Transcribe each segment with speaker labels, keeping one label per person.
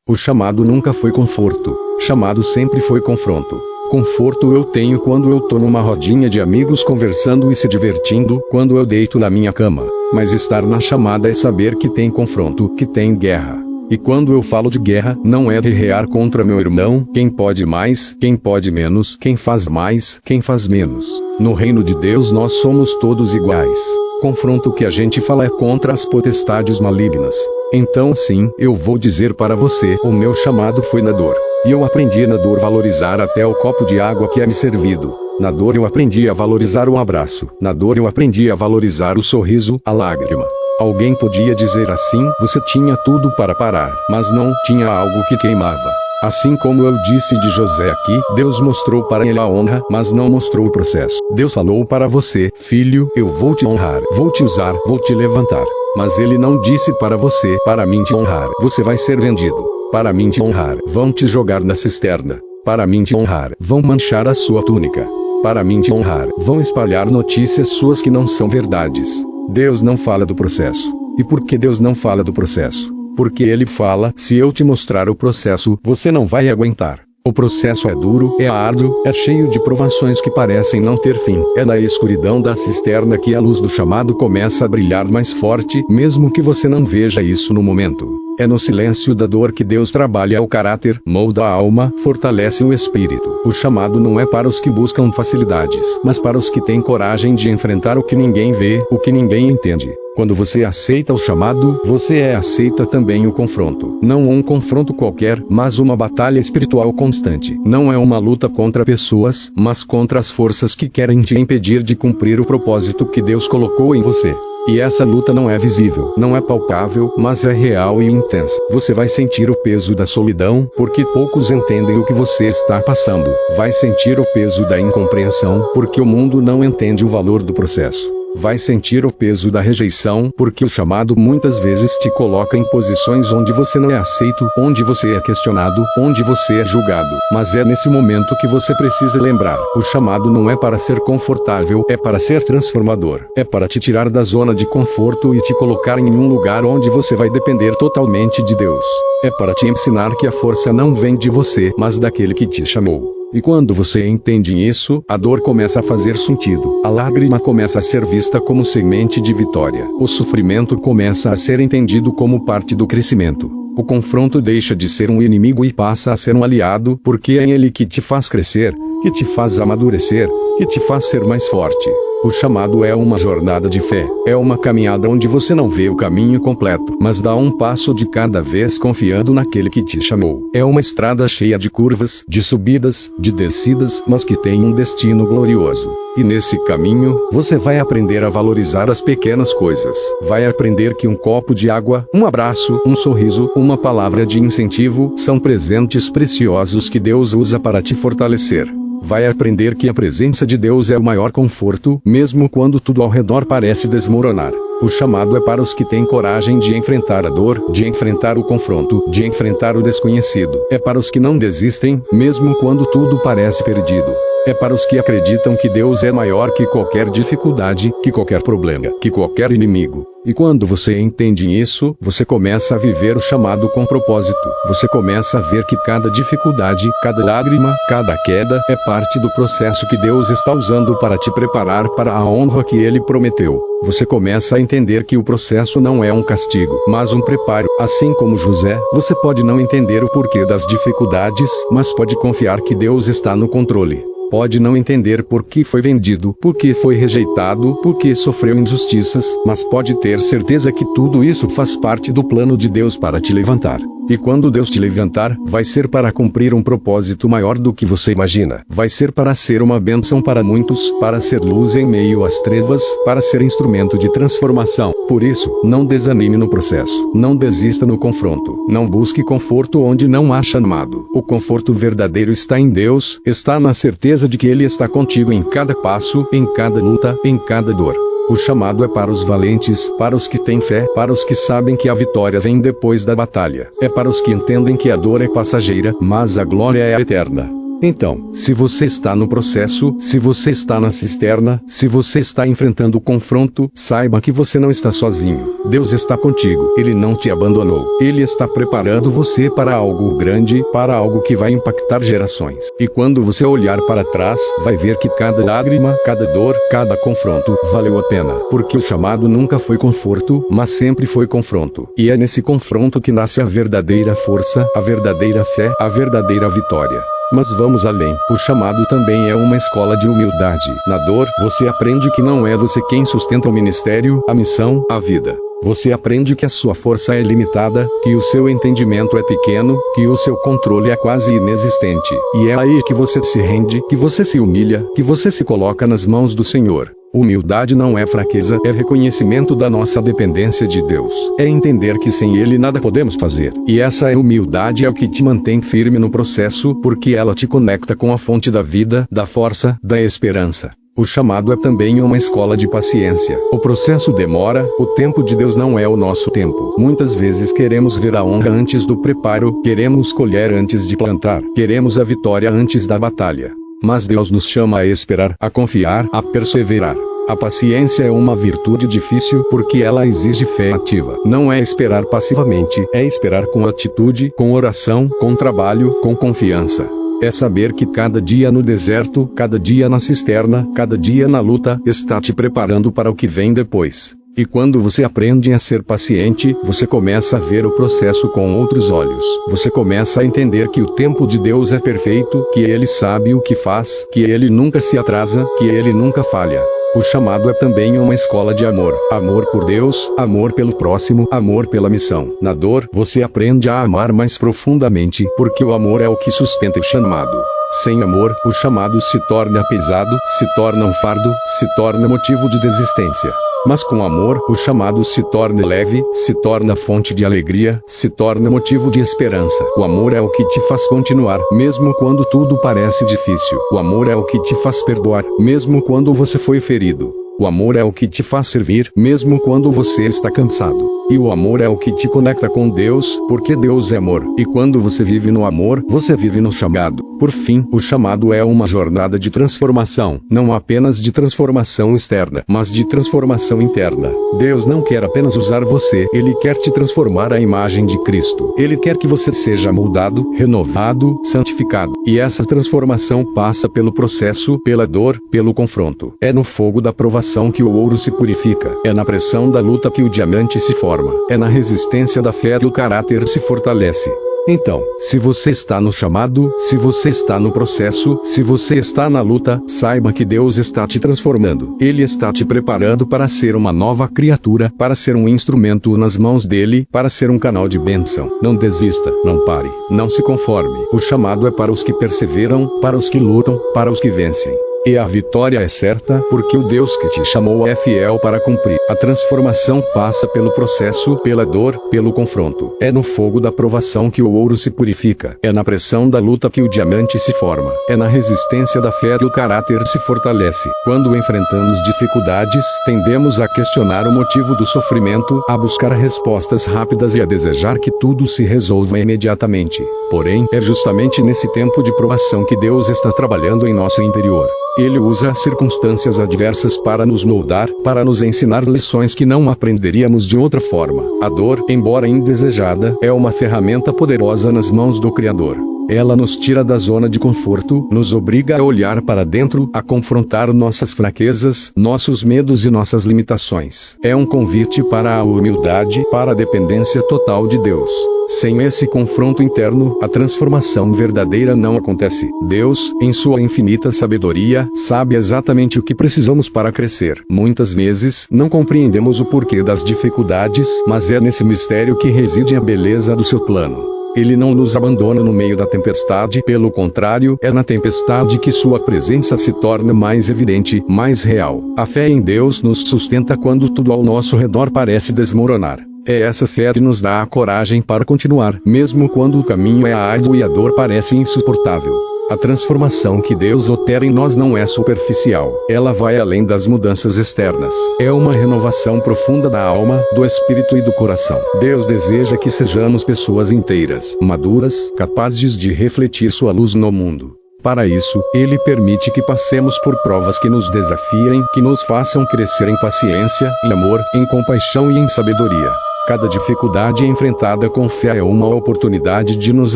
Speaker 1: O chamado nunca foi conforto. Chamado sempre foi confronto. Conforto eu tenho quando eu tô numa rodinha de amigos conversando e se divertindo, quando eu deito na minha cama. Mas estar na chamada é saber que tem confronto, que tem guerra. E quando eu falo de guerra, não é guerrear contra meu irmão, quem pode mais, quem pode menos, quem faz mais, quem faz menos. No reino de Deus nós somos todos iguais. Confronto que a gente fala é contra as potestades malignas. Então sim, eu vou dizer para você, o meu chamado foi na dor. E eu aprendi na dor valorizar até o copo de água que é me servido. Na dor eu aprendi a valorizar um abraço. Na dor eu aprendi a valorizar o sorriso, a lágrima. Alguém podia dizer assim, você tinha tudo para parar, mas não tinha algo que queimava. Assim como eu disse de José aqui, Deus mostrou para ele a honra, mas não mostrou o processo. Deus falou para você, filho, eu vou te honrar, vou te usar, vou te levantar. Mas ele não disse para você, para mim te honrar, você vai ser vendido. Para mim te honrar, vão te jogar na cisterna. Para mim te honrar, vão manchar a sua túnica. Para mim te honrar, vão espalhar notícias suas que não são verdades. Deus não fala do processo. E por que Deus não fala do processo? Porque ele fala, se eu te mostrar o processo, você não vai aguentar. O processo é duro, é árduo, é cheio de provações que parecem não ter fim. É na escuridão da cisterna que a luz do chamado começa a brilhar mais forte, mesmo que você não veja isso no momento. É no silêncio da dor que Deus trabalha o caráter, molda a alma, fortalece o espírito. O chamado não é para os que buscam facilidades, mas para os que têm coragem de enfrentar o que ninguém vê, o que ninguém entende. Quando você aceita o chamado, você aceita também o confronto. Não um confronto qualquer, mas uma batalha espiritual constante. Não é uma luta contra pessoas, mas contra as forças que querem te impedir de cumprir o propósito que Deus colocou em você. E essa luta não é visível, não é palpável, mas é real e intensa. Você vai sentir o peso da solidão, porque poucos entendem o que você está passando. Vai sentir o peso da incompreensão, porque o mundo não entende o valor do processo. Vai sentir o peso da rejeição, porque o chamado muitas vezes te coloca em posições onde você não é aceito, onde você é questionado, onde você é julgado. Mas é nesse momento que você precisa lembrar, o chamado não é para ser confortável, é para ser transformador. É para te tirar da zona de conforto e te colocar em um lugar onde você vai depender totalmente de Deus. É para te ensinar que a força não vem de você, mas daquele que te chamou. E quando você entende isso, a dor começa a fazer sentido. A lágrima começa a ser vista como semente de vitória. O sofrimento começa a ser entendido como parte do crescimento. O confronto deixa de ser um inimigo e passa a ser um aliado, porque é ele que te faz crescer, que te faz amadurecer, que te faz ser mais forte. O chamado é uma jornada de fé. É uma caminhada onde você não vê o caminho completo, mas dá um passo de cada vez confiando naquele que te chamou. É uma estrada cheia de curvas, de subidas, de descidas, mas que tem um destino glorioso. E nesse caminho, você vai aprender a valorizar as pequenas coisas. Vai aprender que um copo de água, um abraço, um sorriso, uma palavra de incentivo, são presentes preciosos que Deus usa para te fortalecer. Vai aprender que a presença de Deus é o maior conforto, mesmo quando tudo ao redor parece desmoronar. O chamado é para os que têm coragem de enfrentar a dor, de enfrentar o confronto, de enfrentar o desconhecido. É para os que não desistem, mesmo quando tudo parece perdido. É para os que acreditam que Deus é maior que qualquer dificuldade, que qualquer problema, que qualquer inimigo. E quando você entende isso, você começa a viver o chamado com propósito. Você começa a ver que cada dificuldade, cada lágrima, cada queda, é parte do processo que Deus está usando para te preparar para a honra que Ele prometeu. Você começa a entender que o processo não é um castigo, mas um preparo. Assim como José, você pode não entender o porquê das dificuldades, mas pode confiar que Deus está no controle. Pode não entender por que foi vendido, por que foi rejeitado, por que sofreu injustiças, mas pode ter certeza que tudo isso faz parte do plano de Deus para te levantar. E quando Deus te levantar, vai ser para cumprir um propósito maior do que você imagina. Vai ser para ser uma bênção para muitos, para ser luz em meio às trevas, para ser instrumento de transformação. Por isso, não desanime no processo. Não desista no confronto. Não busque conforto onde não há chamado. O conforto verdadeiro está em Deus, está na certeza de que Ele está contigo em cada passo, em cada luta, em cada dor. O chamado é para os valentes, para os que têm fé, para os que sabem que a vitória vem depois da batalha. É para os que entendem que a dor é passageira, mas a glória é eterna. Então, se você está no processo, se você está na cisterna, se você está enfrentando o confronto, saiba que você não está sozinho. Deus está contigo. Ele não te abandonou. Ele está preparando você para algo grande, para algo que vai impactar gerações. E quando você olhar para trás, vai ver que cada lágrima, cada dor, cada confronto, valeu a pena. Porque o chamado nunca foi conforto, mas sempre foi confronto. E é nesse confronto que nasce a verdadeira força, a verdadeira fé, a verdadeira vitória. Mas vamos além. O chamado também é uma escola de humildade. Na dor, você aprende que não é você quem sustenta o ministério, a missão, a vida. Você aprende que a sua força é limitada, que o seu entendimento é pequeno, que o seu controle é quase inexistente. E é aí que você se rende, que você se humilha, que você se coloca nas mãos do Senhor. Humildade não é fraqueza, é reconhecimento da nossa dependência de Deus. É entender que sem Ele nada podemos fazer. E essa humildade é o que te mantém firme no processo, porque ela te conecta com a fonte da vida, da força, da esperança. O chamado é também uma escola de paciência. O processo demora, o tempo de Deus não é o nosso tempo. Muitas vezes queremos ver a honra antes do preparo, queremos colher antes de plantar, queremos a vitória antes da batalha. Mas Deus nos chama a esperar, a confiar, a perseverar. A paciência é uma virtude difícil porque ela exige fé ativa. Não é esperar passivamente, é esperar com atitude, com oração, com trabalho, com confiança. É saber que cada dia no deserto, cada dia na cisterna, cada dia na luta, está te preparando para o que vem depois. E quando você aprende a ser paciente, você começa a ver o processo com outros olhos. Você começa a entender que o tempo de Deus é perfeito, que Ele sabe o que faz, que Ele nunca se atrasa, que Ele nunca falha. O chamado é também uma escola de amor. Amor por Deus, amor pelo próximo, amor pela missão. Na dor, você aprende a amar mais profundamente, porque o amor é o que sustenta o chamado. Sem amor, o chamado se torna pesado, se torna um fardo, se torna motivo de desistência. Mas com amor, o chamado se torna leve, se torna fonte de alegria, se torna motivo de esperança. O amor é o que te faz continuar, mesmo quando tudo parece difícil. O amor é o que te faz perdoar, mesmo quando você foi ferido. O amor é o que te faz servir, mesmo quando você está cansado. E o amor é o que te conecta com Deus, porque Deus é amor. E quando você vive no amor, você vive no chamado. Por fim, o chamado é uma jornada de transformação, não apenas de transformação externa, mas de transformação interna. Deus não quer apenas usar você, Ele quer te transformar à imagem de Cristo. Ele quer que você seja moldado, renovado, santificado. E essa transformação passa pelo processo, pela dor, pelo confronto. É no fogo da provação que o ouro se purifica. É na pressão da luta que o diamante se forma. É na resistência da fé que o caráter se fortalece. Então, se você está no chamado, se você está no processo, se você está na luta, saiba que Deus está te transformando. Ele está te preparando para ser uma nova criatura, para ser um instrumento nas mãos dele, para ser um canal de bênção. Não desista, não pare, não se conforme. O chamado é para os que perseveram, para os que lutam, para os que vencem. E a vitória é certa, porque o Deus que te chamou é fiel para cumprir. A transformação passa pelo processo, pela dor, pelo confronto. É no fogo da provação que o ouro se purifica. É na pressão da luta que o diamante se forma. É na resistência da fé que o caráter se fortalece. Quando enfrentamos dificuldades, tendemos a questionar o motivo do sofrimento, a buscar respostas rápidas e a desejar que tudo se resolva imediatamente. Porém, é justamente nesse tempo de provação que Deus está trabalhando em nosso interior. Ele usa as circunstâncias adversas para nos moldar, para nos ensinar lições que não aprenderíamos de outra forma. A dor, embora indesejada, é uma ferramenta poderosa nas mãos do Criador. Ela nos tira da zona de conforto, nos obriga a olhar para dentro, a confrontar nossas fraquezas, nossos medos e nossas limitações. É um convite para a humildade, para a dependência total de Deus. Sem esse confronto interno, a transformação verdadeira não acontece. Deus, em sua infinita sabedoria, sabe exatamente o que precisamos para crescer. Muitas vezes, não compreendemos o porquê das dificuldades, mas é nesse mistério que reside a beleza do seu plano. Ele não nos abandona no meio da tempestade, pelo contrário, é na tempestade que sua presença se torna mais evidente, mais real. A fé em Deus nos sustenta quando tudo ao nosso redor parece desmoronar. É essa fé que nos dá a coragem para continuar, mesmo quando o caminho é árduo e a dor parece insuportável. A transformação que Deus opera em nós não é superficial. Ela vai além das mudanças externas. É uma renovação profunda da alma, do espírito e do coração. Deus deseja que sejamos pessoas inteiras, maduras, capazes de refletir sua luz no mundo. Para isso, Ele permite que passemos por provas que nos desafiem, que nos façam crescer em paciência, em amor, em compaixão e em sabedoria. Cada dificuldade enfrentada com fé é uma oportunidade de nos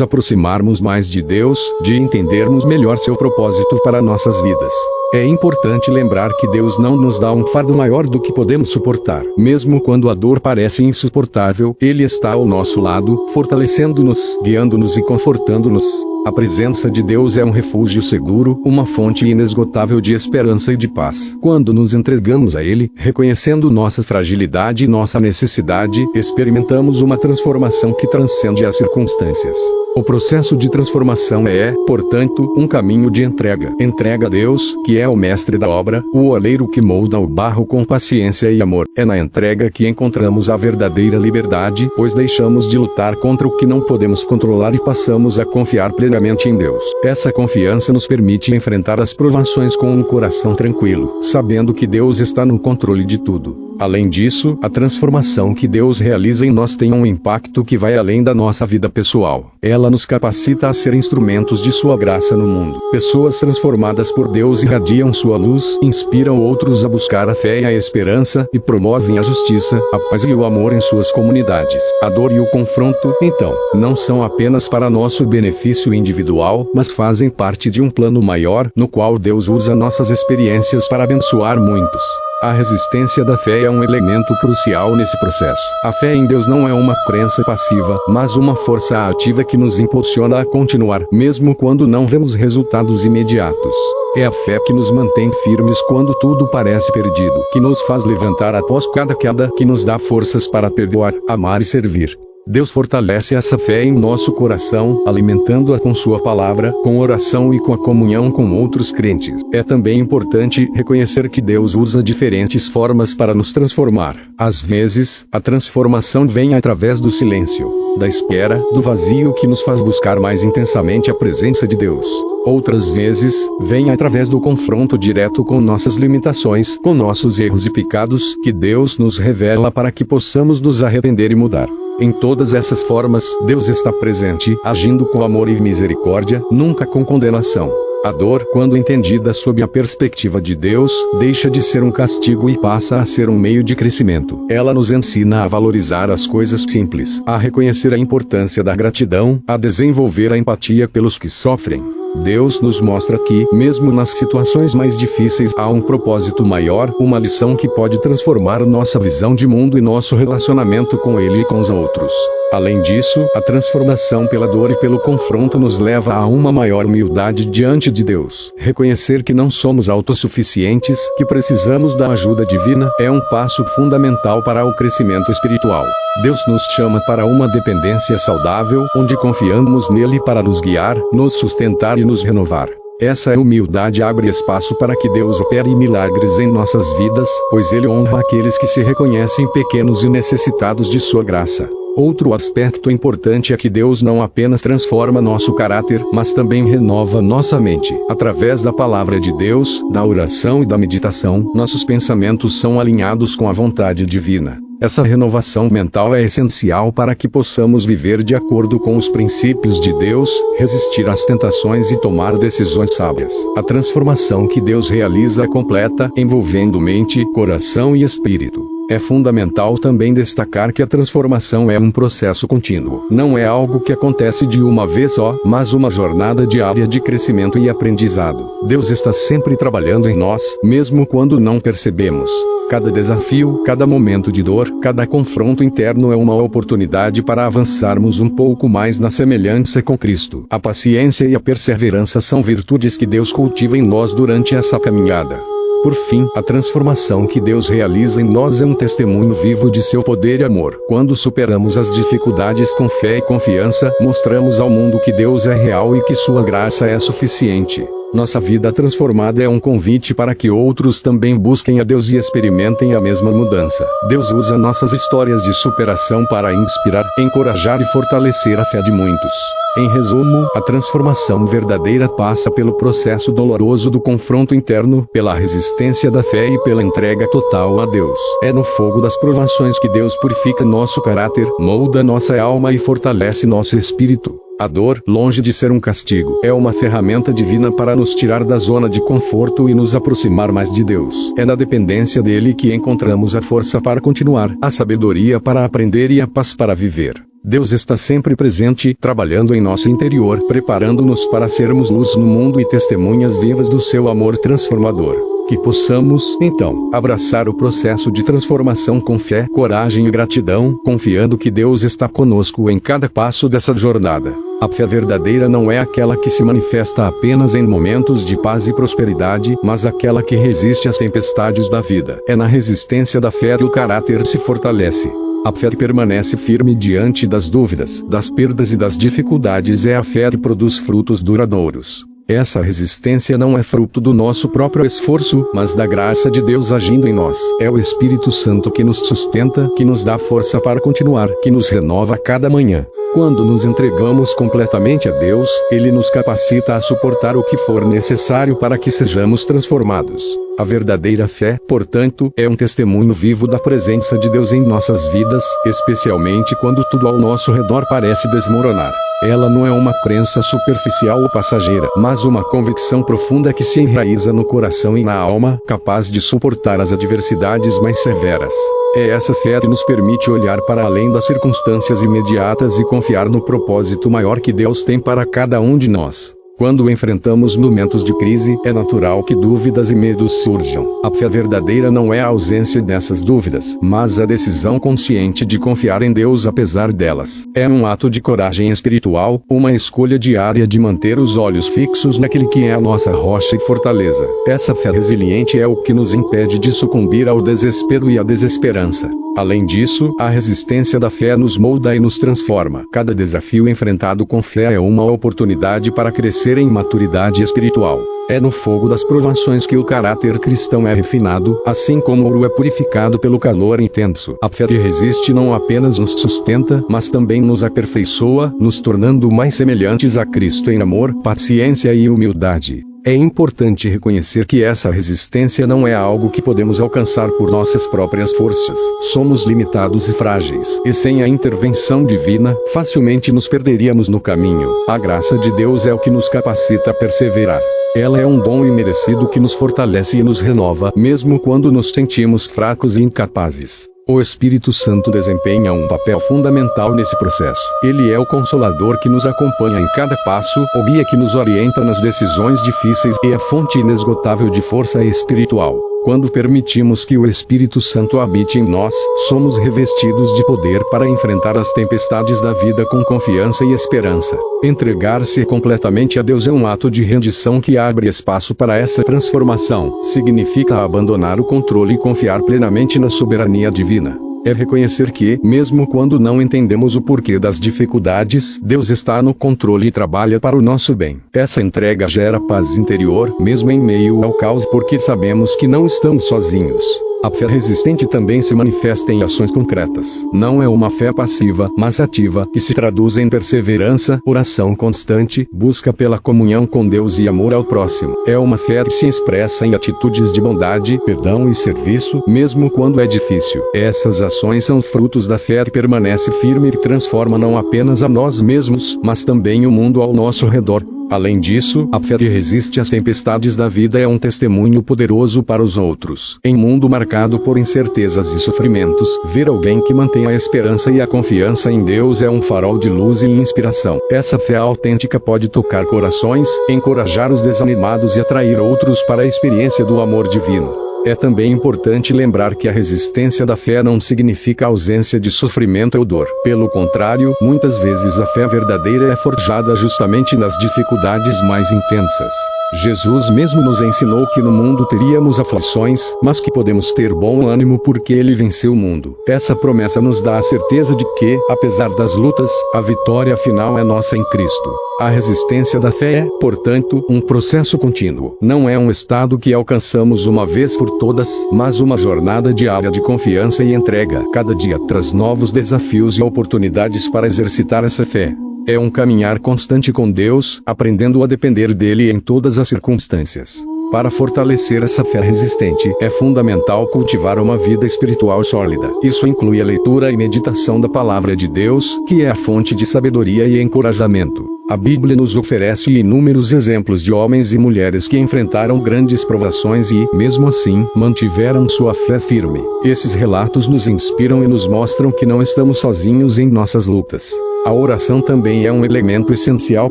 Speaker 1: aproximarmos mais de Deus, de entendermos melhor seu propósito para nossas vidas. É importante lembrar que Deus não nos dá um fardo maior do que podemos suportar. Mesmo quando a dor parece insuportável, Ele está ao nosso lado, fortalecendo-nos, guiando-nos e confortando-nos. A presença de Deus é um refúgio seguro, uma fonte inesgotável de esperança e de paz. Quando nos entregamos a Ele, reconhecendo nossa fragilidade e nossa necessidade, experimentamos uma transformação que transcende as circunstâncias. O processo de transformação é, portanto, um caminho de entrega. Entrega a Deus, que é o mestre da obra, o oleiro que molda o barro com paciência e amor. É na entrega que encontramos a verdadeira liberdade, pois deixamos de lutar contra o que não podemos controlar e passamos a confiar plenamente em Deus. Essa confiança nos permite enfrentar as provações com um coração tranquilo, sabendo que Deus está no controle de tudo. Além disso, a transformação que Deus realiza em nós tem um impacto que vai além da nossa vida pessoal. Ela nos capacita a ser instrumentos de sua graça no mundo. Pessoas transformadas por Deus irradiam sua luz, inspiram outros a buscar a fé e a esperança, e promovem a justiça, a paz e o amor em suas comunidades. A dor e o confronto, então, não são apenas para nosso benefício individual, mas fazem parte de um plano maior, no qual Deus usa nossas experiências para abençoar muitos. A resistência da fé é um elemento crucial nesse processo. A fé em Deus não é uma crença passiva, mas uma força ativa que nos impulsiona a continuar, mesmo quando não vemos resultados imediatos. É a fé que nos mantém firmes quando tudo parece perdido, que nos faz levantar após cada queda, que nos dá forças para perdoar, amar e servir. Deus fortalece essa fé em nosso coração, alimentando-a com sua palavra, com oração e com a comunhão com outros crentes. É também importante reconhecer que Deus usa diferentes formas para nos transformar. Às vezes, a transformação vem através do silêncio, da espera, do vazio que nos faz buscar mais intensamente a presença de Deus. Outras vezes, vem através do confronto direto com nossas limitações, com nossos erros e pecados, que Deus nos revela para que possamos nos arrepender e mudar. Em todas essas formas, Deus está presente, agindo com amor e misericórdia, nunca com condenação. A dor, quando entendida sob a perspectiva de Deus, deixa de ser um castigo e passa a ser um meio de crescimento. Ela nos ensina a valorizar as coisas simples, a reconhecer a importância da gratidão, a desenvolver a empatia pelos que sofrem. Deus nos mostra que, mesmo nas situações mais difíceis, há um propósito maior, uma lição que pode transformar nossa visão de mundo e nosso relacionamento com Ele e com os outros. Além disso, a transformação pela dor e pelo confronto nos leva a uma maior humildade diante de Deus. Reconhecer que não somos autossuficientes, que precisamos da ajuda divina, é um passo fundamental para o crescimento espiritual. Deus nos chama para uma dependência saudável, onde confiamos nele para nos guiar, nos sustentar e nos renovar. Essa humildade abre espaço para que Deus opere milagres em nossas vidas, pois Ele honra aqueles que se reconhecem pequenos e necessitados de sua graça. Outro aspecto importante é que Deus não apenas transforma nosso caráter, mas também renova nossa mente. Através da palavra de Deus, da oração e da meditação, nossos pensamentos são alinhados com a vontade divina. Essa renovação mental é essencial para que possamos viver de acordo com os princípios de Deus, resistir às tentações e tomar decisões sábias. A transformação que Deus realiza é completa, envolvendo mente, coração e espírito. É fundamental também destacar que a transformação é um processo contínuo. Não é algo que acontece de uma vez só, mas uma jornada diária de crescimento e aprendizado. Deus está sempre trabalhando em nós, mesmo quando não percebemos. Cada desafio, cada momento de dor, cada confronto interno é uma oportunidade para avançarmos um pouco mais na semelhança com Cristo. A paciência e a perseverança são virtudes que Deus cultiva em nós durante essa caminhada. Por fim, a transformação que Deus realiza em nós é um testemunho vivo de seu poder e amor. Quando superamos as dificuldades com fé e confiança, mostramos ao mundo que Deus é real e que sua graça é suficiente. Nossa vida transformada é um convite para que outros também busquem a Deus e experimentem a mesma mudança. Deus usa nossas histórias de superação para inspirar, encorajar e fortalecer a fé de muitos. Em resumo, a transformação verdadeira passa pelo processo doloroso do confronto interno, pela resistência da fé e pela entrega total a Deus. É no fogo das provações que Deus purifica nosso caráter, molda nossa alma e fortalece nosso espírito. A dor, longe de ser um castigo, é uma ferramenta divina para nos tirar da zona de conforto e nos aproximar mais de Deus. É na dependência dele que encontramos a força para continuar, a sabedoria para aprender e a paz para viver. Deus está sempre presente, trabalhando em nosso interior, preparando-nos para sermos luz no mundo e testemunhas vivas do seu amor transformador. Que possamos, então, abraçar o processo de transformação com fé, coragem e gratidão, confiando que Deus está conosco em cada passo dessa jornada. A fé verdadeira não é aquela que se manifesta apenas em momentos de paz e prosperidade, mas aquela que resiste às tempestades da vida. É na resistência da fé que o caráter se fortalece. A fé que permanece firme diante das dúvidas, das perdas e das dificuldades é a fé que produz frutos duradouros. Essa resistência não é fruto do nosso próprio esforço, mas da graça de Deus agindo em nós. É o Espírito Santo que nos sustenta, que nos dá força para continuar, que nos renova a cada manhã. Quando nos entregamos completamente a Deus, Ele nos capacita a suportar o que for necessário para que sejamos transformados. A verdadeira fé, portanto, é um testemunho vivo da presença de Deus em nossas vidas, especialmente quando tudo ao nosso redor parece desmoronar. Ela não é uma crença superficial ou passageira, mas uma convicção profunda que se enraiza no coração e na alma, capaz de suportar as adversidades mais severas. É essa fé que nos permite olhar para além das circunstâncias imediatas e confiar no propósito maior que Deus tem para cada um de nós. Quando enfrentamos momentos de crise, é natural que dúvidas e medos surjam. A fé verdadeira não é a ausência dessas dúvidas, mas a decisão consciente de confiar em Deus apesar delas. É um ato de coragem espiritual, uma escolha diária de manter os olhos fixos naquele que é a nossa rocha e fortaleza. Essa fé resiliente é o que nos impede de sucumbir ao desespero e à desesperança. Além disso, a resistência da fé nos molda e nos transforma. Cada desafio enfrentado com fé é uma oportunidade para crescer em maturidade espiritual. É no fogo das provações que o caráter cristão é refinado, assim como o ouro é purificado pelo calor intenso. A fé que resiste não apenas nos sustenta, mas também nos aperfeiçoa, nos tornando mais semelhantes a Cristo em amor, paciência e humildade. É importante reconhecer que essa resistência não é algo que podemos alcançar por nossas próprias forças. Somos limitados e frágeis, e sem a intervenção divina, facilmente nos perderíamos no caminho. A graça de Deus é o que nos capacita a perseverar. Ela é um dom imerecido que nos fortalece e nos renova, mesmo quando nos sentimos fracos e incapazes. O Espírito Santo desempenha um papel fundamental nesse processo. Ele é o Consolador que nos acompanha em cada passo, o guia que nos orienta nas decisões difíceis e a fonte inesgotável de força espiritual. Quando permitimos que o Espírito Santo habite em nós, somos revestidos de poder para enfrentar as tempestades da vida com confiança e esperança. Entregar-se completamente a Deus é um ato de rendição que abre espaço para essa transformação. Significa abandonar o controle e confiar plenamente na soberania divina. É reconhecer que, mesmo quando não entendemos o porquê das dificuldades, Deus está no controle e trabalha para o nosso bem. Essa entrega gera paz interior, mesmo em meio ao caos, porque sabemos que não estamos sozinhos. A fé resistente também se manifesta em ações concretas. Não é uma fé passiva, mas ativa, que se traduz em perseverança, oração constante, busca pela comunhão com Deus e amor ao próximo. É uma fé que se expressa em atitudes de bondade, perdão e serviço, mesmo quando é difícil. Essas ações são frutos da fé que permanece firme e que transforma não apenas a nós mesmos, mas também o mundo ao nosso redor. Além disso, a fé que resiste às tempestades da vida é um testemunho poderoso para os outros. Em um mundo marcado por incertezas e sofrimentos, ver alguém que mantém a esperança e a confiança em Deus é um farol de luz e inspiração. Essa fé autêntica pode tocar corações, encorajar os desanimados e atrair outros para a experiência do amor divino. É também importante lembrar que a resistência da fé não significa ausência de sofrimento ou dor. Pelo contrário, muitas vezes a fé verdadeira é forjada justamente nas dificuldades mais intensas. Jesus mesmo nos ensinou que no mundo teríamos aflições, mas que podemos ter bom ânimo porque Ele venceu o mundo. Essa promessa nos dá a certeza de que, apesar das lutas, a vitória final é nossa em Cristo. A resistência da fé é, portanto, um processo contínuo. Não é um estado que alcançamos uma vez por todas, mas uma jornada diária de confiança e entrega. Cada dia traz novos desafios e oportunidades para exercitar essa fé. É um caminhar constante com Deus, aprendendo a depender dele em todas as circunstâncias. Para fortalecer essa fé resistente, é fundamental cultivar uma vida espiritual sólida. Isso inclui a leitura e meditação da Palavra de Deus, que é a fonte de sabedoria e encorajamento. A Bíblia nos oferece inúmeros exemplos de homens e mulheres que enfrentaram grandes provações e, mesmo assim, mantiveram sua fé firme. Esses relatos nos inspiram e nos mostram que não estamos sozinhos em nossas lutas. A oração também é um elemento essencial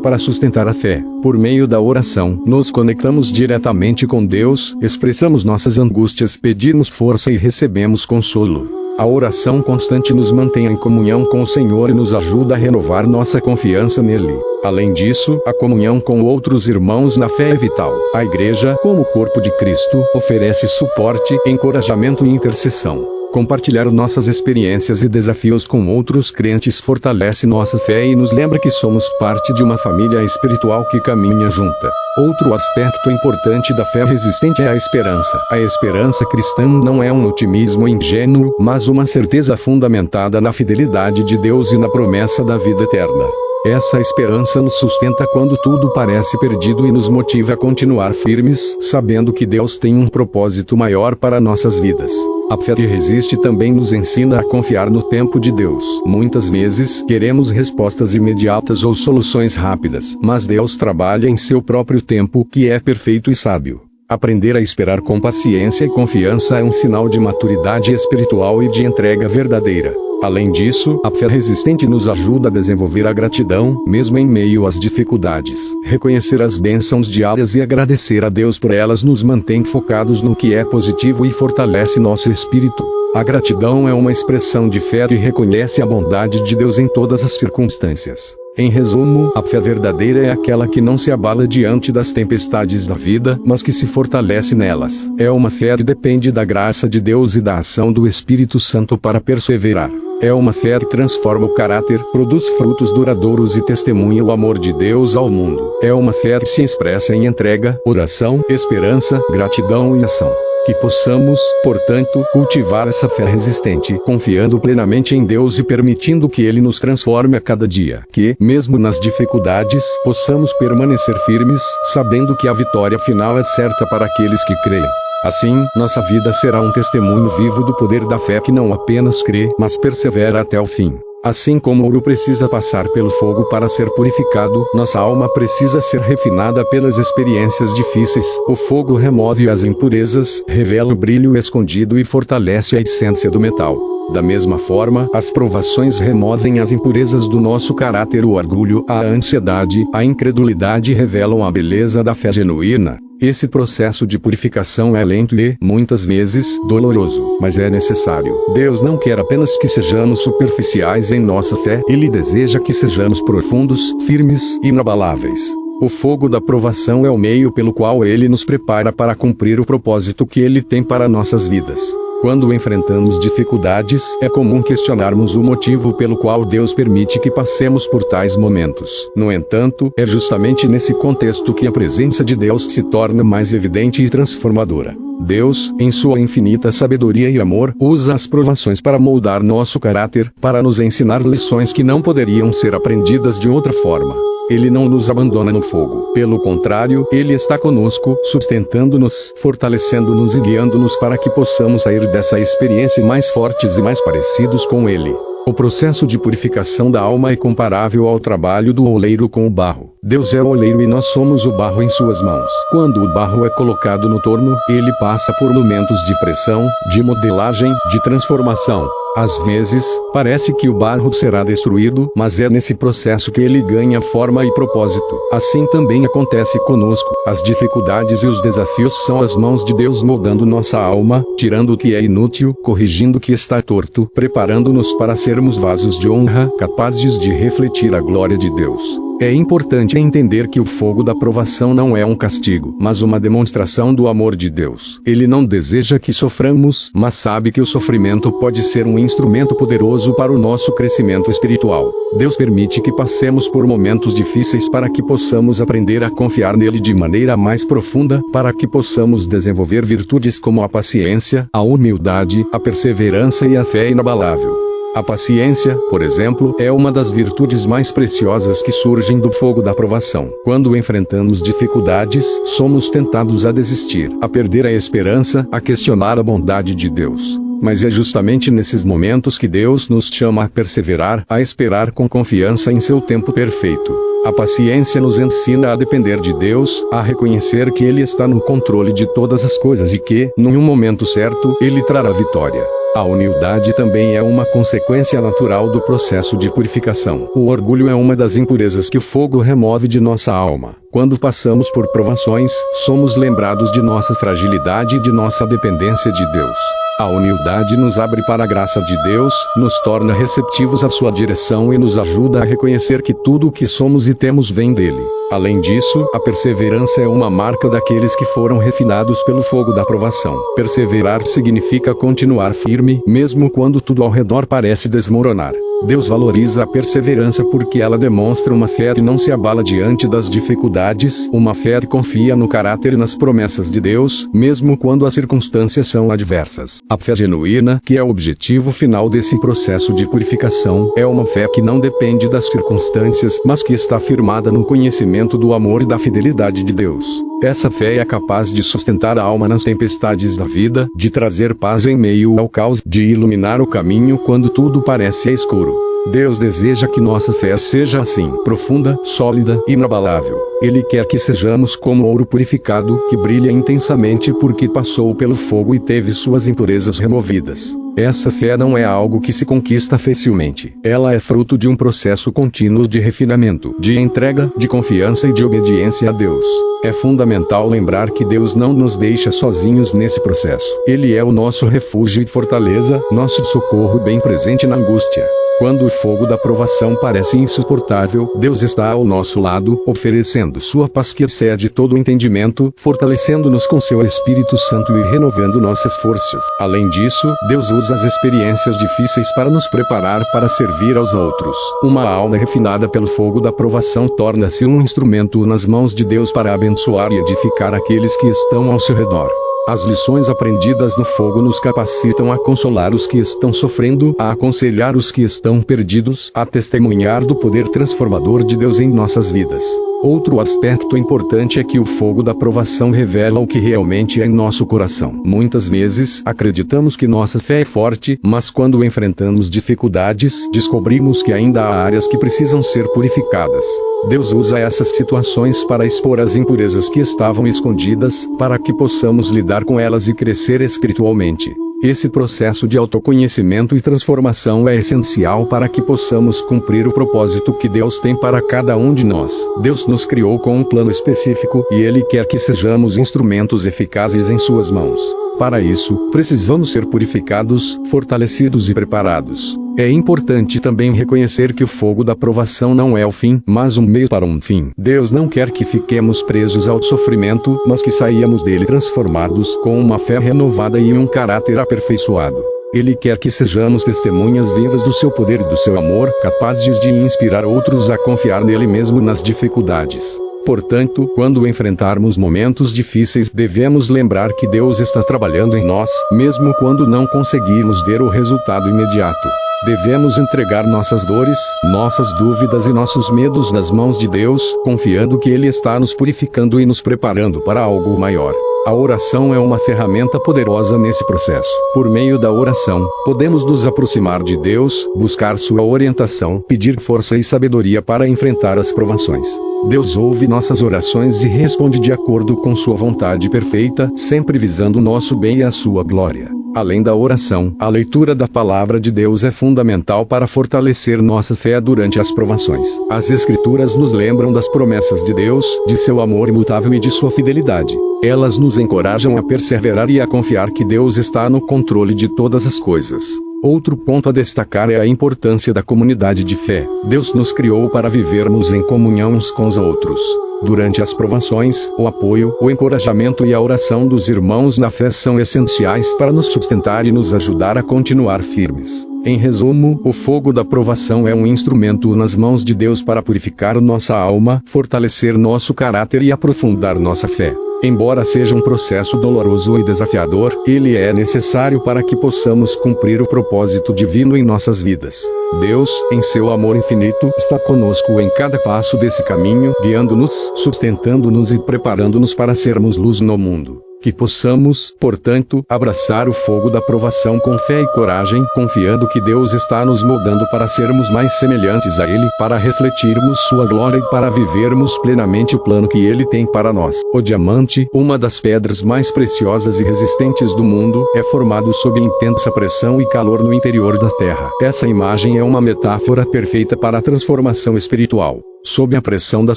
Speaker 1: para sustentar a fé. Por meio da oração, nos conectamos diretamente com Deus, expressamos nossas angústias, pedimos força e recebemos consolo. A oração constante nos mantém em comunhão com o Senhor e nos ajuda a renovar nossa confiança nele. Além disso, a comunhão com outros irmãos na fé é vital. A Igreja, como corpo de Cristo, oferece suporte, encorajamento e intercessão. Compartilhar nossas experiências e desafios com outros crentes fortalece nossa fé e nos lembra que somos parte de uma família espiritual que caminha junta. Outro aspecto importante da fé resistente é a esperança. A esperança cristã não é um otimismo ingênuo, mas uma certeza fundamentada na fidelidade de Deus e na promessa da vida eterna. Essa esperança nos sustenta quando tudo parece perdido e nos motiva a continuar firmes, sabendo que Deus tem um propósito maior para nossas vidas. A fé que resiste também nos ensina a confiar no tempo de Deus. Muitas vezes, queremos respostas imediatas ou soluções rápidas, mas Deus trabalha em seu próprio tempo, que é perfeito e sábio. Aprender a esperar com paciência e confiança é um sinal de maturidade espiritual e de entrega verdadeira. Além disso, a fé resistente nos ajuda a desenvolver a gratidão, mesmo em meio às dificuldades. Reconhecer as bênçãos diárias e agradecer a Deus por elas nos mantém focados no que é positivo e fortalece nosso espírito. A gratidão é uma expressão de fé e reconhece a bondade de Deus em todas as circunstâncias. Em resumo, a fé verdadeira é aquela que não se abala diante das tempestades da vida, mas que se fortalece nelas. É uma fé que depende da graça de Deus e da ação do Espírito Santo para perseverar. É uma fé que transforma o caráter, produz frutos duradouros e testemunha o amor de Deus ao mundo. É uma fé que se expressa em entrega, oração, esperança, gratidão e ação. Que possamos, portanto, cultivar essa fé resistente, confiando plenamente em Deus e permitindo que Ele nos transforme a cada dia. Que, mesmo nas dificuldades, possamos permanecer firmes, sabendo que a vitória final é certa para aqueles que creem. Assim, nossa vida será um testemunho vivo do poder da fé que não apenas crê, mas persevera até o fim. Assim como o ouro precisa passar pelo fogo para ser purificado, nossa alma precisa ser refinada pelas experiências difíceis. O fogo remove as impurezas, revela o brilho escondido e fortalece a essência do metal. Da mesma forma, as provações removem as impurezas do nosso caráter. O orgulho, a ansiedade, a incredulidade revelam a beleza da fé genuína. Esse processo de purificação é lento e, muitas vezes, doloroso, mas é necessário. Deus não quer apenas que sejamos superficiais em nossa fé, Ele deseja que sejamos profundos, firmes e inabaláveis. O fogo da provação é o meio pelo qual Ele nos prepara para cumprir o propósito que Ele tem para nossas vidas. Quando enfrentamos dificuldades, é comum questionarmos o motivo pelo qual Deus permite que passemos por tais momentos. No entanto, é justamente nesse contexto que a presença de Deus se torna mais evidente e transformadora. Deus, em sua infinita sabedoria e amor, usa as provações para moldar nosso caráter, para nos ensinar lições que não poderiam ser aprendidas de outra forma. Ele não nos abandona no fogo. Pelo contrário, Ele está conosco, sustentando-nos, fortalecendo-nos e guiando-nos para que possamos sair dessa experiência mais fortes e mais parecidos com Ele. O processo de purificação da alma é comparável ao trabalho do oleiro com o barro. Deus é o oleiro e nós somos o barro em suas mãos. Quando o barro é colocado no torno, ele passa por momentos de pressão, de modelagem, de transformação. Às vezes, parece que o barro será destruído, mas é nesse processo que ele ganha forma e propósito. Assim também acontece conosco. As dificuldades e os desafios são as mãos de Deus moldando nossa alma, tirando o que é inútil, corrigindo o que está torto, preparando-nos para sermos vasos de honra, capazes de refletir a glória de Deus. É importante entender que o fogo da provação não é um castigo, mas uma demonstração do amor de Deus. Ele não deseja que soframos, mas sabe que o sofrimento pode ser um instrumento poderoso para o nosso crescimento espiritual. Deus permite que passemos por momentos difíceis para que possamos aprender a confiar nele de maneira mais profunda, para que possamos desenvolver virtudes como a paciência, a humildade, a perseverança e a fé inabalável. A paciência, por exemplo, é uma das virtudes mais preciosas que surgem do fogo da provação. Quando enfrentamos dificuldades, somos tentados a desistir, a perder a esperança, a questionar a bondade de Deus. Mas é justamente nesses momentos que Deus nos chama a perseverar, a esperar com confiança em seu tempo perfeito. A paciência nos ensina a depender de Deus, a reconhecer que Ele está no controle de todas as coisas e que, num momento certo, Ele trará vitória. A humildade também é uma consequência natural do processo de purificação. O orgulho é uma das impurezas que o fogo remove de nossa alma. Quando passamos por provações, somos lembrados de nossa fragilidade e de nossa dependência de Deus. A humildade nos abre para a graça de Deus, nos torna receptivos à sua direção e nos ajuda a reconhecer que tudo o que somos e temos vem dele. Além disso, a perseverança é uma marca daqueles que foram refinados pelo fogo da provação. Perseverar significa continuar firme, mesmo quando tudo ao redor parece desmoronar. Deus valoriza a perseverança porque ela demonstra uma fé que não se abala diante das dificuldades, uma fé que confia no caráter e nas promessas de Deus, mesmo quando as circunstâncias são adversas. A fé genuína, que é o objetivo final desse processo de purificação, é uma fé que não depende das circunstâncias, mas que está firmada no conhecimento do amor e da fidelidade de Deus. Essa fé é capaz de sustentar a alma nas tempestades da vida, de trazer paz em meio ao caos, de iluminar o caminho quando tudo parece escuro. Deus deseja que nossa fé seja assim, profunda, sólida, inabalável. Ele quer que sejamos como ouro purificado, que brilha intensamente porque passou pelo fogo e teve suas impurezas removidas. Essa fé não é algo que se conquista facilmente. Ela é fruto de um processo contínuo de refinamento, de entrega, de confiança e de obediência a Deus. É fundamental lembrar que Deus não nos deixa sozinhos nesse processo. Ele é o nosso refúgio e fortaleza, nosso socorro bem presente na angústia. Quando o fogo da provação parece insuportável, Deus está ao nosso lado, oferecendo sua paz que excede todo o entendimento, fortalecendo-nos com seu Espírito Santo e renovando nossas forças. Além disso, Deus usa as experiências difíceis para nos preparar para servir aos outros. Uma alma refinada pelo fogo da provação torna-se um instrumento nas mãos de Deus para abençoar e edificar aqueles que estão ao seu redor. As lições aprendidas no fogo nos capacitam a consolar os que estão sofrendo, a aconselhar os que estão perdidos, a testemunhar do poder transformador de Deus em nossas vidas. Outro aspecto importante é que o fogo da provação revela o que realmente é em nosso coração. Muitas vezes, acreditamos que nossa fé é forte, mas quando enfrentamos dificuldades, descobrimos que ainda há áreas que precisam ser purificadas. Deus usa essas situações para expor as impurezas que estavam escondidas, para que possamos lidar com elas e crescer espiritualmente. Esse processo de autoconhecimento e transformação é essencial para que possamos cumprir o propósito que Deus tem para cada um de nós. Deus nos criou com um plano específico, e Ele quer que sejamos instrumentos eficazes em suas mãos. Para isso, precisamos ser purificados, fortalecidos e preparados. É importante também reconhecer que o fogo da provação não é o fim, mas um meio para um fim. Deus não quer que fiquemos presos ao sofrimento, mas que saiamos dele transformados, com uma fé renovada e um caráter aperfeiçoado. Ele quer que sejamos testemunhas vivas do seu poder e do seu amor, capazes de inspirar outros a confiar nele mesmo nas dificuldades. Portanto, quando enfrentarmos momentos difíceis, devemos lembrar que Deus está trabalhando em nós, mesmo quando não conseguirmos ver o resultado imediato. Devemos entregar nossas dores, nossas dúvidas e nossos medos nas mãos de Deus, confiando que Ele está nos purificando e nos preparando para algo maior. A oração é uma ferramenta poderosa nesse processo. Por meio da oração, podemos nos aproximar de Deus, buscar sua orientação, pedir força e sabedoria para enfrentar as provações. Deus ouve nossas orações e responde de acordo com sua vontade perfeita, sempre visando o nosso bem e a sua glória. Além da oração, a leitura da palavra de Deus é fundamental para fortalecer nossa fé durante as provações. As Escrituras nos lembram das promessas de Deus, de seu amor imutável e de sua fidelidade. Elas nos encorajam a perseverar e a confiar que Deus está no controle de todas as coisas. Outro ponto a destacar é a importância da comunidade de fé. Deus nos criou para vivermos em comunhão uns com os outros. Durante as provações, o apoio, o encorajamento e a oração dos irmãos na fé são essenciais para nos sustentar e nos ajudar a continuar firmes. Em resumo, o fogo da provação é um instrumento nas mãos de Deus para purificar nossa alma, fortalecer nosso caráter e aprofundar nossa fé. Embora seja um processo doloroso e desafiador, ele é necessário para que possamos cumprir o propósito divino em nossas vidas. Deus, em seu amor infinito, está conosco em cada passo desse caminho, guiando-nos, sustentando-nos e preparando-nos para sermos luz no mundo. Que possamos, portanto, abraçar o fogo da provação com fé e coragem, confiando que Deus está nos moldando para sermos mais semelhantes a Ele, para refletirmos sua glória e para vivermos plenamente o plano que Ele tem para nós. O diamante, uma das pedras mais preciosas e resistentes do mundo, é formado sob intensa pressão e calor no interior da Terra. Essa imagem é uma metáfora perfeita para a transformação espiritual. Sob a pressão das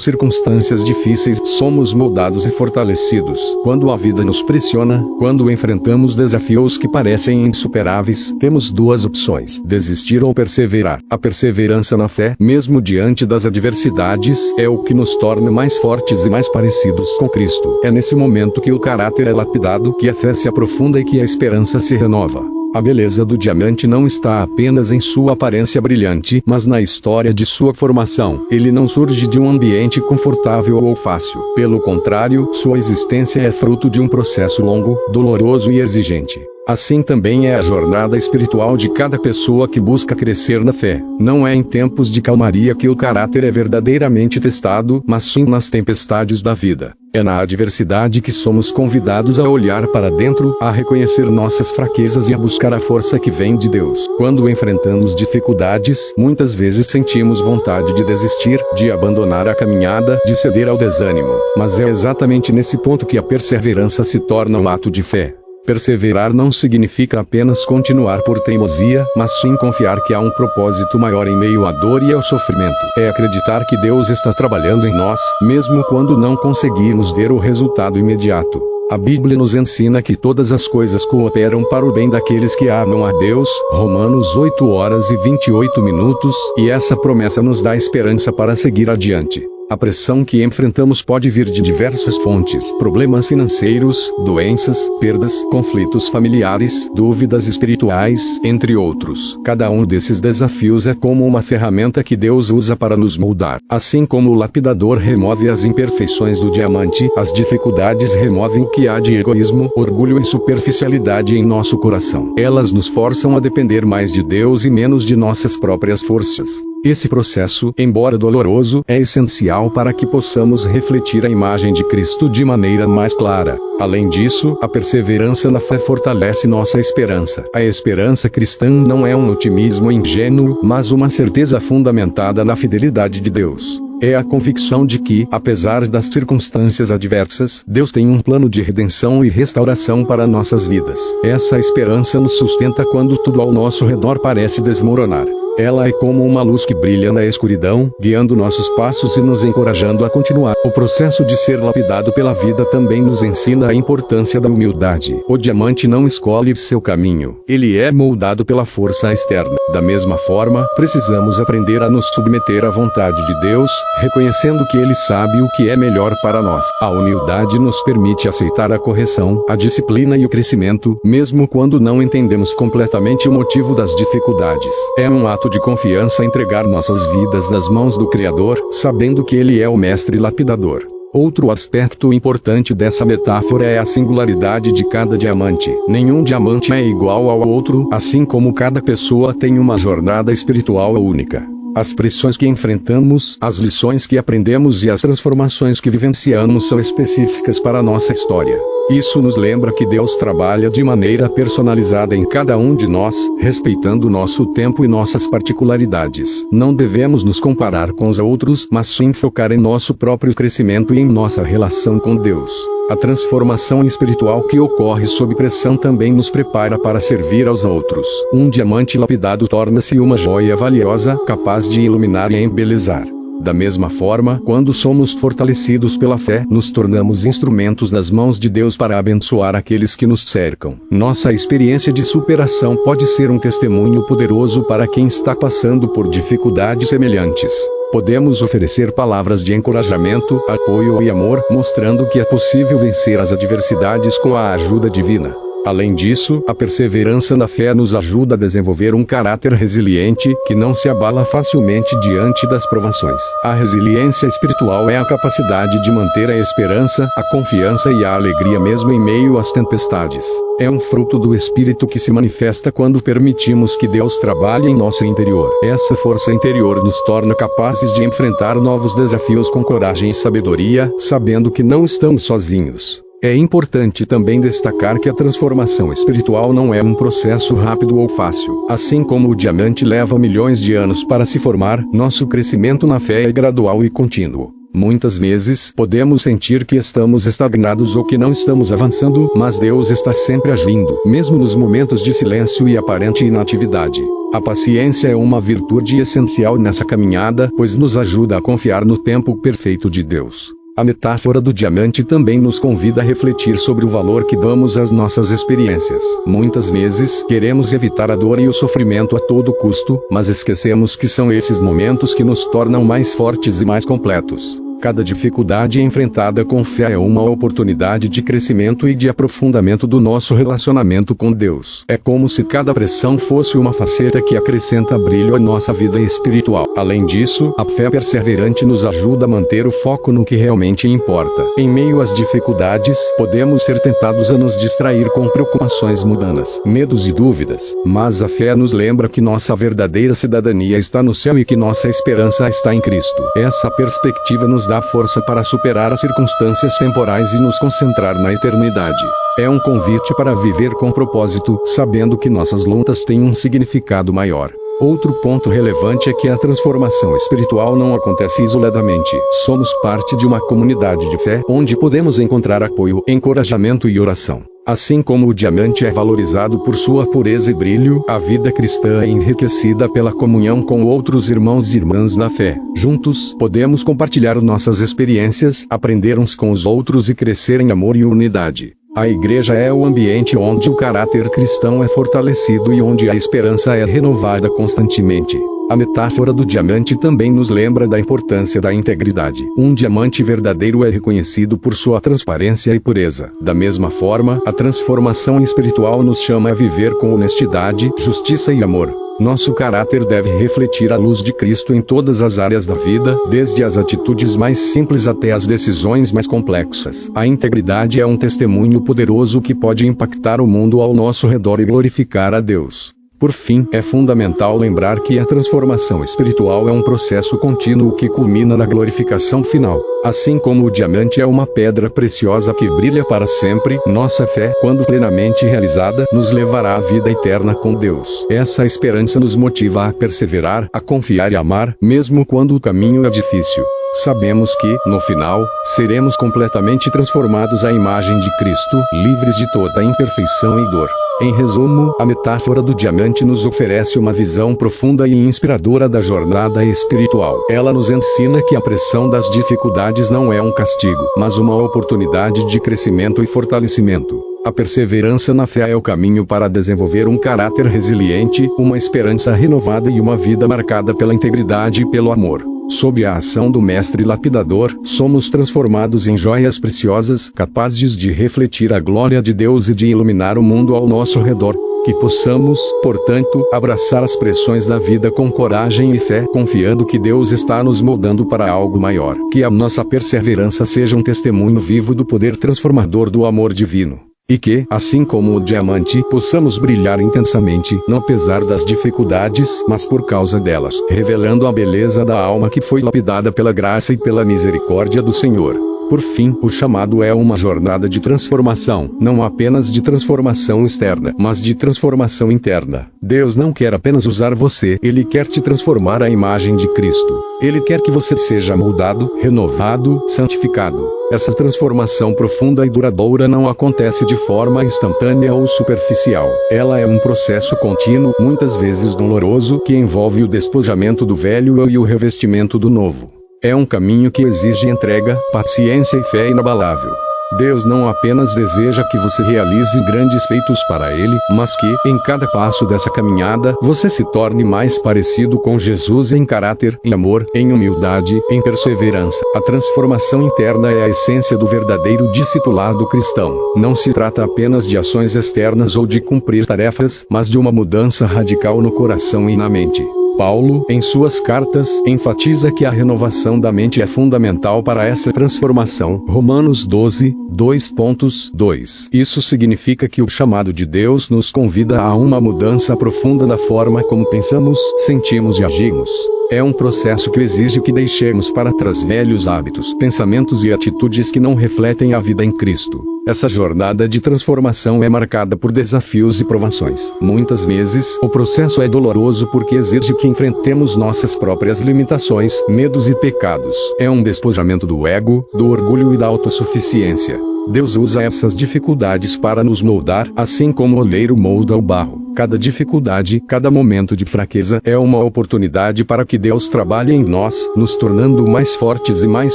Speaker 1: circunstâncias difíceis, somos moldados e fortalecidos. Quando a vida nos pressiona, quando enfrentamos desafios que parecem insuperáveis, temos duas opções: desistir ou perseverar. A perseverança na fé, mesmo diante das adversidades, é o que nos torna mais fortes e mais parecidos com Cristo. É nesse momento que o caráter é lapidado, que a fé se aprofunda e que a esperança se renova. A beleza do diamante não está apenas em sua aparência brilhante, mas na história de sua formação. Ele não surge de um ambiente confortável ou fácil. Pelo contrário, sua existência é fruto de um processo longo, doloroso e exigente. Assim também é a jornada espiritual de cada pessoa que busca crescer na fé. Não é em tempos de calmaria que o caráter é verdadeiramente testado, mas sim nas tempestades da vida. É na adversidade que somos convidados a olhar para dentro, a reconhecer nossas fraquezas e a buscar a força que vem de Deus. Quando enfrentamos dificuldades, muitas vezes sentimos vontade de desistir, de abandonar a caminhada, de ceder ao desânimo. Mas é exatamente nesse ponto que a perseverança se torna um ato de fé. Perseverar não significa apenas continuar por teimosia, mas sim confiar que há um propósito maior em meio à dor e ao sofrimento. É acreditar que Deus está trabalhando em nós, mesmo quando não conseguimos ver o resultado imediato. A Bíblia nos ensina que todas as coisas cooperam para o bem daqueles que amam a Deus, Romanos 8h28, e essa promessa nos dá esperança para seguir adiante. A pressão que enfrentamos pode vir de diversas fontes: problemas financeiros, doenças, perdas, conflitos familiares, dúvidas espirituais, entre outros. Cada um desses desafios é como uma ferramenta que Deus usa para nos moldar. Assim como o lapidador remove as imperfeições do diamante, as dificuldades removem o que há de egoísmo, orgulho e superficialidade em nosso coração. Elas nos forçam a depender mais de Deus e menos de nossas próprias forças. Esse processo, embora doloroso, é essencial para que possamos refletir a imagem de Cristo de maneira mais clara. Além disso, a perseverança na fé fortalece nossa esperança. A esperança cristã não é um otimismo ingênuo, mas uma certeza fundamentada na fidelidade de Deus. É a convicção de que, apesar das circunstâncias adversas, Deus tem um plano de redenção e restauração para nossas vidas. Essa esperança nos sustenta quando tudo ao nosso redor parece desmoronar. Ela é como uma luz que brilha na escuridão, guiando nossos passos e nos encorajando a continuar. O processo de ser lapidado pela vida também nos ensina a importância da humildade. O diamante não escolhe seu caminho, ele é moldado pela força externa. Da mesma forma, precisamos aprender a nos submeter à vontade de Deus, reconhecendo que Ele sabe o que é melhor para nós. A humildade nos permite aceitar a correção, a disciplina e o crescimento, mesmo quando não entendemos completamente o motivo das dificuldades. É um ato de confiança entregar nossas vidas nas mãos do Criador, sabendo que Ele é o mestre lapidador. Outro aspecto importante dessa metáfora é a singularidade de cada diamante. Nenhum diamante é igual ao outro, assim como cada pessoa tem uma jornada espiritual única. As pressões que enfrentamos, as lições que aprendemos e as transformações que vivenciamos são específicas para a nossa história. Isso nos lembra que Deus trabalha de maneira personalizada em cada um de nós, respeitando nosso tempo e nossas particularidades. Não devemos nos comparar com os outros, mas sim focar em nosso próprio crescimento e em nossa relação com Deus. A transformação espiritual que ocorre sob pressão também nos prepara para servir aos outros. Um diamante lapidado torna-se uma joia valiosa, capaz de iluminar e embelezar. Da mesma forma, quando somos fortalecidos pela fé, nos tornamos instrumentos nas mãos de Deus para abençoar aqueles que nos cercam. Nossa experiência de superação pode ser um testemunho poderoso para quem está passando por dificuldades semelhantes. Podemos oferecer palavras de encorajamento, apoio e amor, mostrando que é possível vencer as adversidades com a ajuda divina. Além disso, a perseverança na fé nos ajuda a desenvolver um caráter resiliente, que não se abala facilmente diante das provações. A resiliência espiritual é a capacidade de manter a esperança, a confiança e a alegria mesmo em meio às tempestades. É um fruto do Espírito que se manifesta quando permitimos que Deus trabalhe em nosso interior. Essa força interior nos torna capazes de enfrentar novos desafios com coragem e sabedoria, sabendo que não estamos sozinhos. É importante também destacar que a transformação espiritual não é um processo rápido ou fácil. Assim como o diamante leva milhões de anos para se formar, nosso crescimento na fé é gradual e contínuo. Muitas vezes, podemos sentir que estamos estagnados ou que não estamos avançando, mas Deus está sempre agindo, mesmo nos momentos de silêncio e aparente inatividade. A paciência é uma virtude essencial nessa caminhada, pois nos ajuda a confiar no tempo perfeito de Deus. A metáfora do diamante também nos convida a refletir sobre o valor que damos às nossas experiências. Muitas vezes, queremos evitar a dor e o sofrimento a todo custo, mas esquecemos que são esses momentos que nos tornam mais fortes e mais completos. Cada dificuldade enfrentada com fé é uma oportunidade de crescimento e de aprofundamento do nosso relacionamento com Deus. É como se cada pressão fosse uma faceta que acrescenta brilho à nossa vida espiritual. Além disso, a fé perseverante nos ajuda a manter o foco no que realmente importa. Em meio às dificuldades, podemos ser tentados a nos distrair com preocupações mundanas, medos e dúvidas, mas a fé nos lembra que nossa verdadeira cidadania está no céu e que nossa esperança está em Cristo. Essa perspectiva nos dá força para superar as circunstâncias temporais e nos concentrar na eternidade. É um convite para viver com propósito, sabendo que nossas lutas têm um significado maior. Outro ponto relevante é que a transformação espiritual não acontece isoladamente. Somos parte de uma comunidade de fé, onde podemos encontrar apoio, encorajamento e oração. Assim como o diamante é valorizado por sua pureza e brilho, a vida cristã é enriquecida pela comunhão com outros irmãos e irmãs na fé. Juntos, podemos compartilhar nossas experiências, aprender uns com os outros e crescer em amor e unidade. A igreja é o ambiente onde o caráter cristão é fortalecido e onde a esperança é renovada constantemente. A metáfora do diamante também nos lembra da importância da integridade. Um diamante verdadeiro é reconhecido por sua transparência e pureza. Da mesma forma, a transformação espiritual nos chama a viver com honestidade, justiça e amor. Nosso caráter deve refletir a luz de Cristo em todas as áreas da vida, desde as atitudes mais simples até as decisões mais complexas. A integridade é um testemunho poderoso que pode impactar o mundo ao nosso redor e glorificar a Deus. Por fim, é fundamental lembrar que a transformação espiritual é um processo contínuo que culmina na glorificação final. Assim como o diamante é uma pedra preciosa que brilha para sempre, nossa fé, quando plenamente realizada, nos levará à vida eterna com Deus. Essa esperança nos motiva a perseverar, a confiar e amar, mesmo quando o caminho é difícil. Sabemos que, no final, seremos completamente transformados à imagem de Cristo, livres de toda imperfeição e dor. Em resumo, a metáfora do diamante nos oferece uma visão profunda e inspiradora da jornada espiritual. Ela nos ensina que a pressão das dificuldades não é um castigo, mas uma oportunidade de crescimento e fortalecimento. A perseverança na fé é o caminho para desenvolver um caráter resiliente, uma esperança renovada e uma vida marcada pela integridade e pelo amor. Sob a ação do Mestre Lapidador, somos transformados em joias preciosas, capazes de refletir a glória de Deus e de iluminar o mundo ao nosso redor. Que possamos, portanto, abraçar as pressões da vida com coragem e fé, confiando que Deus está nos moldando para algo maior. Que a nossa perseverança seja um testemunho vivo do poder transformador do amor divino. E que, assim como o diamante, possamos brilhar intensamente, não apesar das dificuldades, mas por causa delas, revelando a beleza da alma que foi lapidada pela graça e pela misericórdia do Senhor. Por fim, o chamado é uma jornada de transformação, não apenas de transformação externa, mas de transformação interna. Deus não quer apenas usar você, Ele quer te transformar à imagem de Cristo. Ele quer que você seja moldado, renovado, santificado. Essa transformação profunda e duradoura não acontece de forma instantânea ou superficial. Ela é um processo contínuo, muitas vezes doloroso, que envolve o despojamento do velho e o revestimento do novo. É um caminho que exige entrega, paciência e fé inabalável. Deus não apenas deseja que você realize grandes feitos para Ele, mas que, em cada passo dessa caminhada, você se torne mais parecido com Jesus em caráter, em amor, em humildade, em perseverança. A transformação interna é a essência do verdadeiro discipulado cristão. Não se trata apenas de ações externas ou de cumprir tarefas, mas de uma mudança radical no coração e na mente. Paulo, em suas cartas, enfatiza que a renovação da mente é fundamental para essa transformação. Romanos 12, 2.2. Isso significa que o chamado de Deus nos convida a uma mudança profunda da forma como pensamos, sentimos e agimos. É um processo que exige que deixemos para trás velhos hábitos, pensamentos e atitudes que não refletem a vida em Cristo. Essa jornada de transformação é marcada por desafios e provações. Muitas vezes, o processo é doloroso porque exige que enfrentemos nossas próprias limitações, medos e pecados. É um despojamento do ego, do orgulho e da autossuficiência. Deus usa essas dificuldades para nos moldar, assim como o oleiro molda o barro. Cada dificuldade, cada momento de fraqueza é uma oportunidade para que Deus trabalhe em nós, nos tornando mais fortes e mais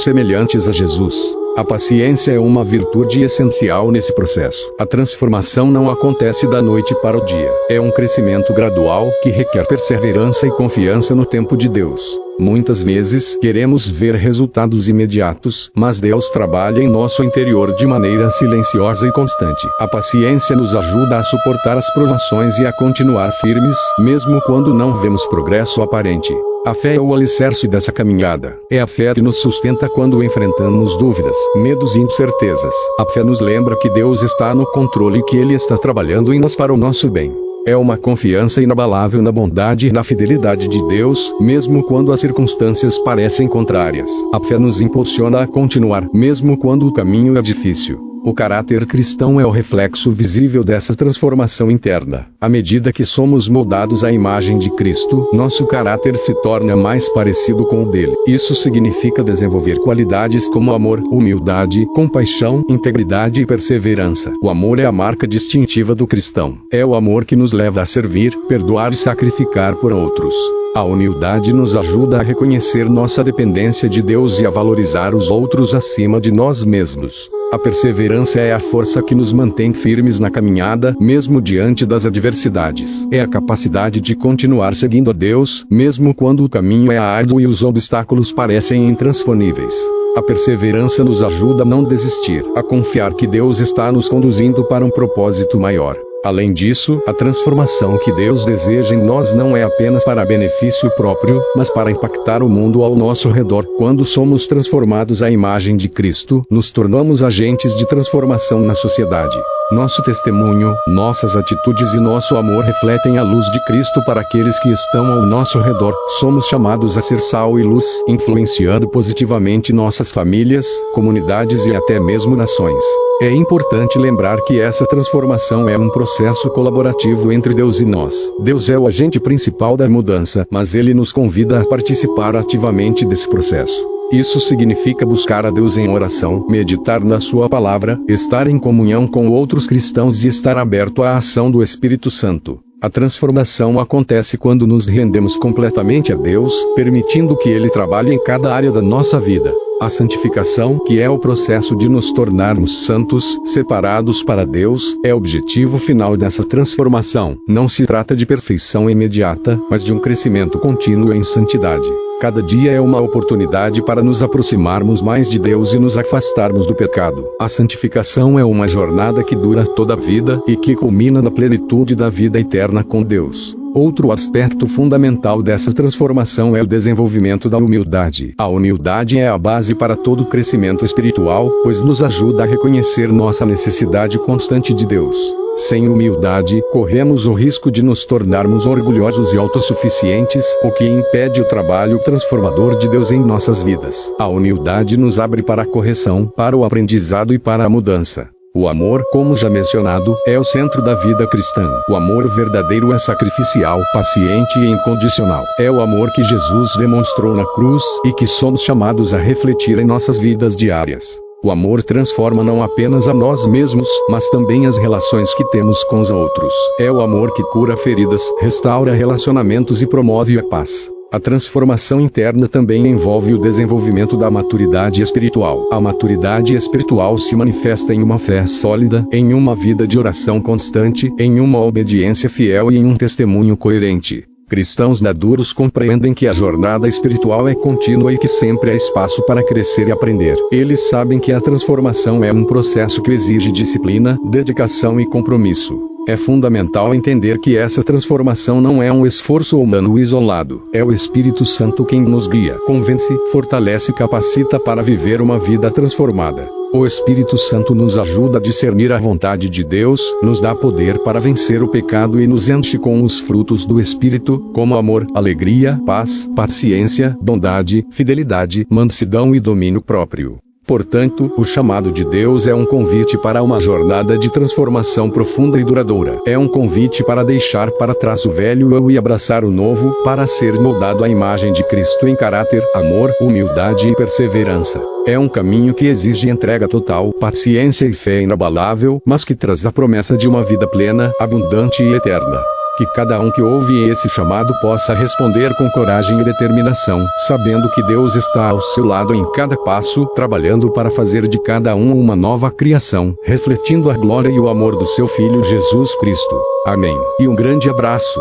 Speaker 1: semelhantes a Jesus. A paciência é uma virtude essencial nesse processo. A transformação não acontece da noite para o dia. É um crescimento gradual que requer perseverança e confiança no tempo de Deus. Muitas vezes, queremos ver resultados imediatos, mas Deus trabalha em nosso interior de maneira silenciosa e constante. A paciência nos ajuda a suportar as provações e a continuar firmes, mesmo quando não vemos progresso aparente. A fé é o alicerce dessa caminhada. É a fé que nos sustenta quando enfrentamos dúvidas, medos e incertezas. A fé nos lembra que Deus está no controle e que Ele está trabalhando em nós para o nosso bem. É uma confiança inabalável na bondade e na fidelidade de Deus, mesmo quando as circunstâncias parecem contrárias. A fé nos impulsiona a continuar, mesmo quando o caminho é difícil. O caráter cristão é o reflexo visível dessa transformação interna. À medida que somos moldados à imagem de Cristo, nosso caráter se torna mais parecido com o dele. Isso significa desenvolver qualidades como amor, humildade, compaixão, integridade e perseverança. O amor é a marca distintiva do cristão. É o amor que nos leva a servir, perdoar e sacrificar por outros. A humildade nos ajuda a reconhecer nossa dependência de Deus e a valorizar os outros acima de nós mesmos. A perseverança é a força que nos mantém firmes na caminhada, mesmo diante das adversidades. É a capacidade de continuar seguindo a Deus, mesmo quando o caminho é árduo e os obstáculos parecem intransponíveis. A perseverança nos ajuda a não desistir, a confiar que Deus está nos conduzindo para um propósito maior. Além disso, a transformação que Deus deseja em nós não é apenas para benefício próprio, mas para impactar o mundo ao nosso redor. Quando somos transformados à imagem de Cristo, nos tornamos agentes de transformação na sociedade. Nosso testemunho, nossas atitudes e nosso amor refletem a luz de Cristo para aqueles que estão ao nosso redor. Somos chamados a ser sal e luz, influenciando positivamente nossas famílias, comunidades e até mesmo nações. É importante lembrar que essa transformação é um processo colaborativo entre Deus e nós. Deus é o agente principal da mudança, mas Ele nos convida a participar ativamente desse processo. Isso significa buscar a Deus em oração, meditar na Sua palavra, estar em comunhão com outros cristãos e estar aberto à ação do Espírito Santo. A transformação acontece quando nos rendemos completamente a Deus, permitindo que Ele trabalhe em cada área da nossa vida. A santificação, que é o processo de nos tornarmos santos, separados para Deus, é o objetivo final dessa transformação. Não se trata de perfeição imediata, mas de um crescimento contínuo em santidade. Cada dia é uma oportunidade para nos aproximarmos mais de Deus e nos afastarmos do pecado. A santificação é uma jornada que dura toda a vida e que culmina na plenitude da vida eterna com Deus. Outro aspecto fundamental dessa transformação é o desenvolvimento da humildade. A humildade é a base para todo crescimento espiritual, pois nos ajuda a reconhecer nossa necessidade constante de Deus. Sem humildade, corremos o risco de nos tornarmos orgulhosos e autossuficientes, o que impede o trabalho transformador de Deus em nossas vidas. A humildade nos abre para a correção, para o aprendizado e para a mudança. O amor, como já mencionado, é o centro da vida cristã. O amor verdadeiro é sacrificial, paciente e incondicional. É o amor que Jesus demonstrou na cruz e que somos chamados a refletir em nossas vidas diárias. O amor transforma não apenas a nós mesmos, mas também as relações que temos com os outros. É o amor que cura feridas, restaura relacionamentos e promove a paz. A transformação interna também envolve o desenvolvimento da maturidade espiritual. A maturidade espiritual se manifesta em uma fé sólida, em uma vida de oração constante, em uma obediência fiel e em um testemunho coerente. Cristãos maduros compreendem que a jornada espiritual é contínua e que sempre há espaço para crescer e aprender. Eles sabem que a transformação é um processo que exige disciplina, dedicação e compromisso. É fundamental entender que essa transformação não é um esforço humano isolado. É o Espírito Santo quem nos guia, convence, fortalece e capacita para viver uma vida transformada. O Espírito Santo nos ajuda a discernir a vontade de Deus, nos dá poder para vencer o pecado e nos enche com os frutos do Espírito, como amor, alegria, paz, paciência, bondade, fidelidade, mansidão e domínio próprio. Portanto, o chamado de Deus é um convite para uma jornada de transformação profunda e duradoura. É um convite para deixar para trás o velho eu e abraçar o novo, para ser moldado à imagem de Cristo em caráter, amor, humildade e perseverança. É um caminho que exige entrega total, paciência e fé inabalável, mas que traz a promessa de uma vida plena, abundante e eterna. Que cada um que ouve esse chamado possa responder com coragem e determinação, sabendo que Deus está ao seu lado em cada passo, trabalhando para fazer de cada um uma nova criação, refletindo a glória e o amor do seu Filho Jesus Cristo. Amém. E um grande abraço.